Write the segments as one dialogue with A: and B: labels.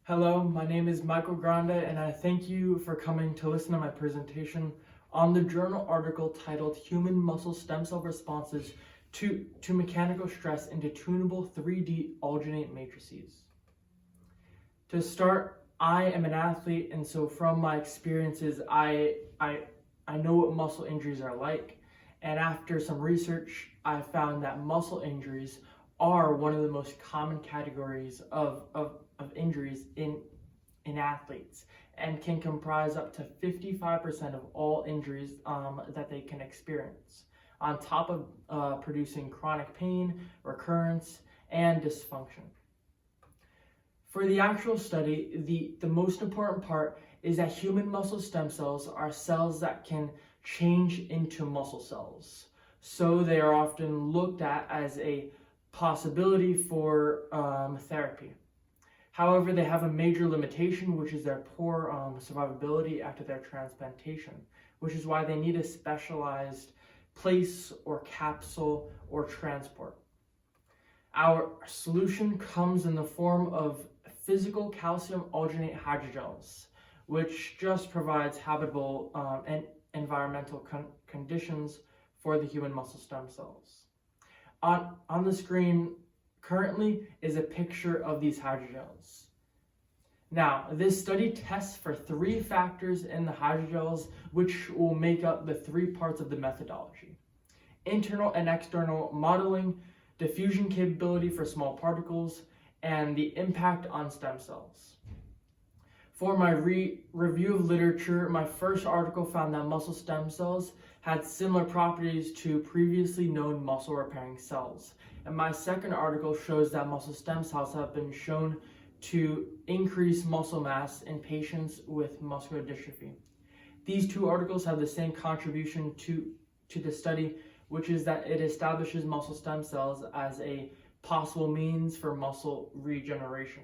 A: Hello, my name is M.Grande and I thank you for coming to listen to my presentation on the journal article titled Human Muscle Stem Cell Responses to Mechanical Stress into Tunable 3D Alginate Matrices. To start, I am an athlete, and so from my experiences, I know what muscle injuries are like, and after some research, I found that muscle injuries are one of the most common categories of injuries in athletes and can comprise up to 55% of all injuries that they can experience, on top of producing chronic pain, recurrence, and dysfunction. For the actual study, the most important part is that human muscle stem cells are cells that can change into muscle cells. So they are often looked at as a possibility for therapy. However, they have a major limitation, which is their poor survivability after their transplantation, which is why they need a specialized place or capsule or transport. Our solution comes in the form of physical calcium alginate hydrogels, which just provides habitable and environmental conditions for the human muscle stem cells. On the screen currently is a picture of these hydrogels. Now, this study tests for 3 factors in the hydrogels, which will make up the 3 parts of the methodology: internal and external modeling, diffusion capability for small particles, and the impact on stem cells. For my review of literature, my first article found that muscle stem cells had similar properties to previously known muscle repairing cells. And my second article shows that muscle stem cells have been shown to increase muscle mass in patients with muscular dystrophy. These 2 articles have the same contribution to the study, which is that it establishes muscle stem cells as a possible means for muscle regeneration.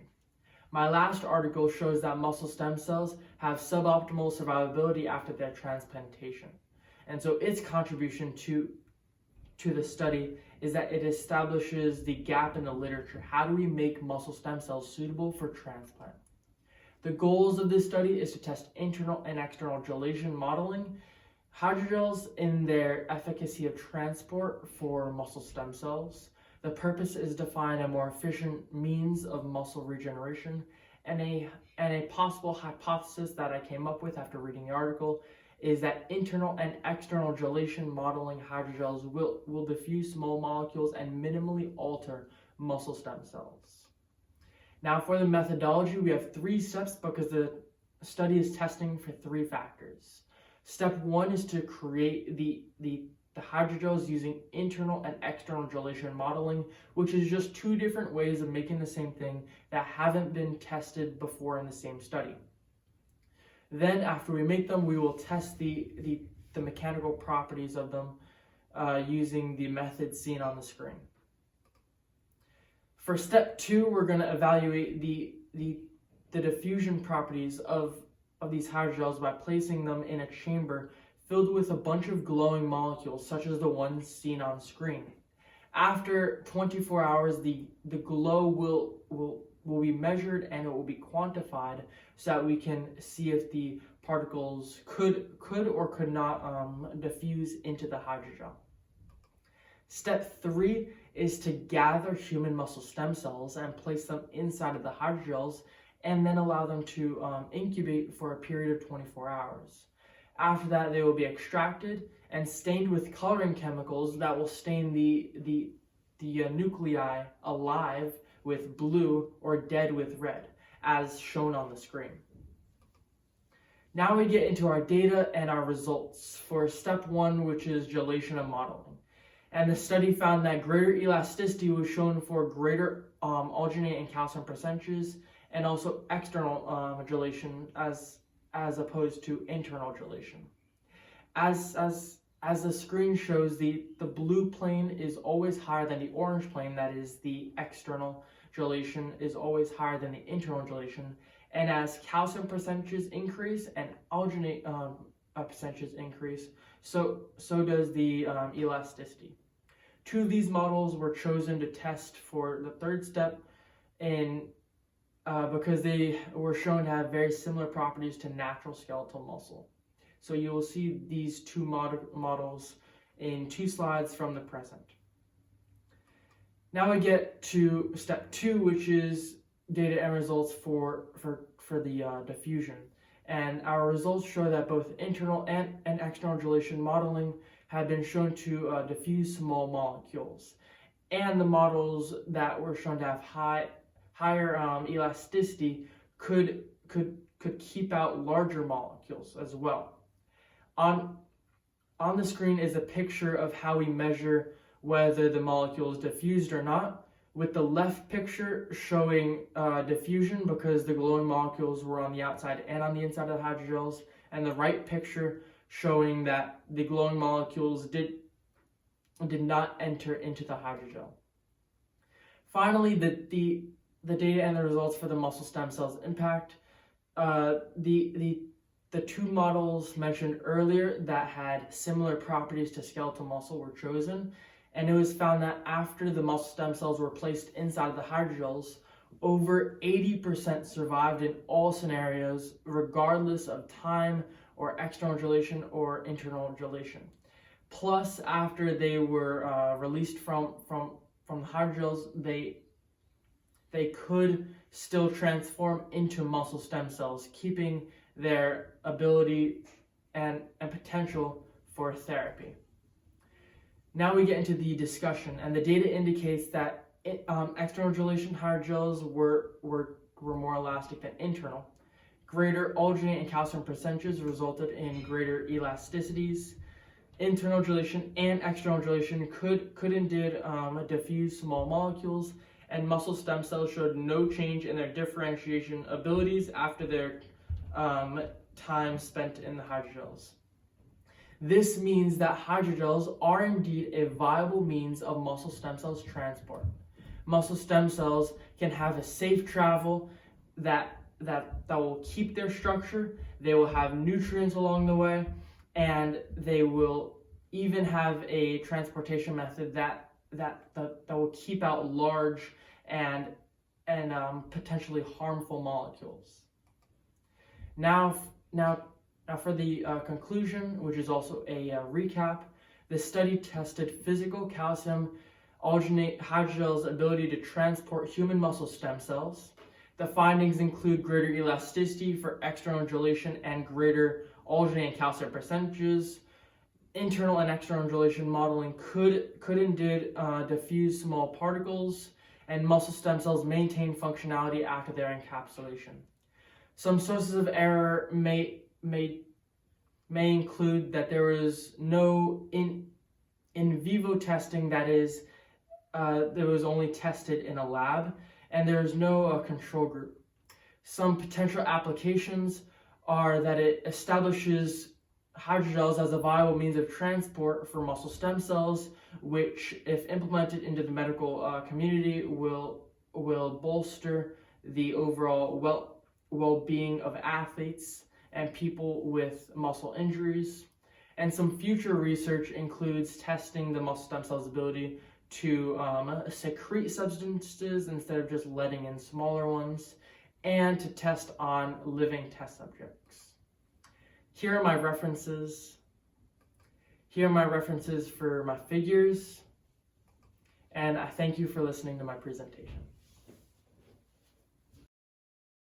A: My last article shows that muscle stem cells have suboptimal survivability after their transplantation. And so its contribution to the study is that it establishes the gap in the literature. How do we make muscle stem cells suitable for transplant? The goals of this study is to test internal and external gelation modeling, hydrogels in their efficacy of transport for muscle stem cells. The purpose is to find a more efficient means of muscle regeneration, and a possible hypothesis that I came up with after reading the article is that internal and external gelation modeling hydrogels will diffuse small molecules and minimally alter muscle stem cells. Now, for the methodology, we have 3 steps because the study is testing for 3 factors. Step 1 is to create the hydrogels using internal and external gelation modeling, which is just 2 different ways of making the same thing that haven't been tested before in the same study. Then, after we make them, we will test the mechanical properties of them using the method seen on the screen. For step 2, we're going to evaluate the diffusion properties of these hydrogels by placing them in a chamber filled with a bunch of glowing molecules, such as the ones seen on screen. After 24 hours, the glow will be measured and it will be quantified so that we can see if the particles could or could not diffuse into the hydrogel. Step 3 is to gather human muscle stem cells and place them inside of the hydrogels and then allow them to incubate for a period of 24 hours. After that, they will be extracted and stained with coloring chemicals that will stain the nuclei alive with blue or dead with red, as shown on the screen. Now we get into our data and our results for step 1, which is gelation and modeling. And the study found that greater elasticity was shown for greater alginate and calcium percentages, and also external gelation as opposed to internal gelation. As the screen shows, the blue plane is always higher than the orange plane, that is the external gelation is always higher than the internal gelation, and as calcium percentages increase and alginate percentages increase, so does the elasticity. 2 of these models were chosen to test for the 3rd step in because they were shown to have very similar properties to natural skeletal muscle. So you will see these two models in 2 slides from the present. Now we get to step 2, which is data and results for the diffusion. And our results show that both internal and external gelation modeling have been shown to diffuse small molecules. And the models that were shown to have higher elasticity could keep out larger molecules as well. On the screen is a picture of how we measure whether the molecule is diffused or not, with the left picture showing diffusion because the glowing molecules were on the outside and on the inside of the hydrogels, and the right picture showing that the glowing molecules did not enter into the hydrogel. Finally, the data and the results for the muscle stem cells impact. The 2 models mentioned earlier that had similar properties to skeletal muscle were chosen, and it was found that after the muscle stem cells were placed inside the hydrogels, over 80% survived in all scenarios, regardless of time or external gelation or internal gelation. Plus, after they were released from the hydrogels, they could still transform into muscle stem cells, keeping their ability and potential for therapy. Now we get into the discussion, and the data indicates that external gelation hydrogels were more elastic than internal. Greater alginate and calcium percentages resulted in greater elasticities. Internal gelation and external gelation could indeed diffuse small molecules, and muscle stem cells showed no change in their differentiation abilities after their time spent in the hydrogels. This means that hydrogels are indeed a viable means of muscle stem cells transport. Muscle stem cells can have a safe travel that will keep their structure, they will have nutrients along the way, and they will even have a transportation method that will keep out large and potentially harmful molecules. Now for the conclusion, which is also a recap, the study tested physical calcium alginate hydrogel's ability to transport human muscle stem cells. The findings include greater elasticity for external gelation and greater alginate and calcium percentages. Internal and external gelation modeling could indeed diffuse small particles, and muscle stem cells maintain functionality after their encapsulation. Some sources of error may include that there is no in vivo testing, that is, that was only tested in a lab, and there is no control group. Some potential applications are that it establishes hydrogels as a viable means of transport for muscle stem cells, which, if implemented into the medical community, will bolster the overall well-being of athletes and people with muscle injuries. And some future research includes testing the muscle stem cells' ability to secrete substances instead of just letting in smaller ones, and to test on living test subjects. Here are my references. Here are my references for my figures, and I thank you for listening to my presentation.